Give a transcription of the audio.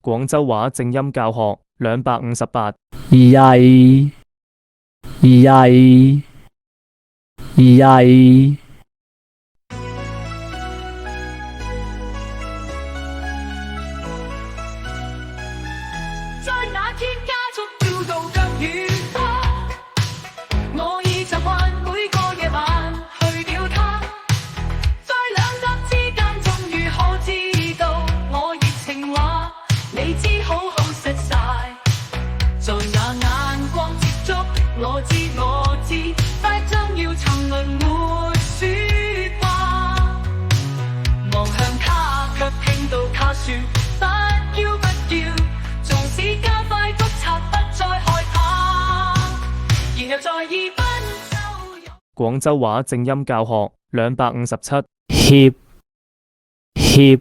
廣州話正音教學258。曳曳曳。在那天加速跳到腳與他，我已習慣每個夜晚去了他，在兩側之間終於可知道我熱情話，你知好好實晒，在那眼光接觸，我知，快將要沉淪沒說話，望向他卻聽到他說不要。縱使加快督察，不再害怕，然後在二分周廣州話正音教學257。協協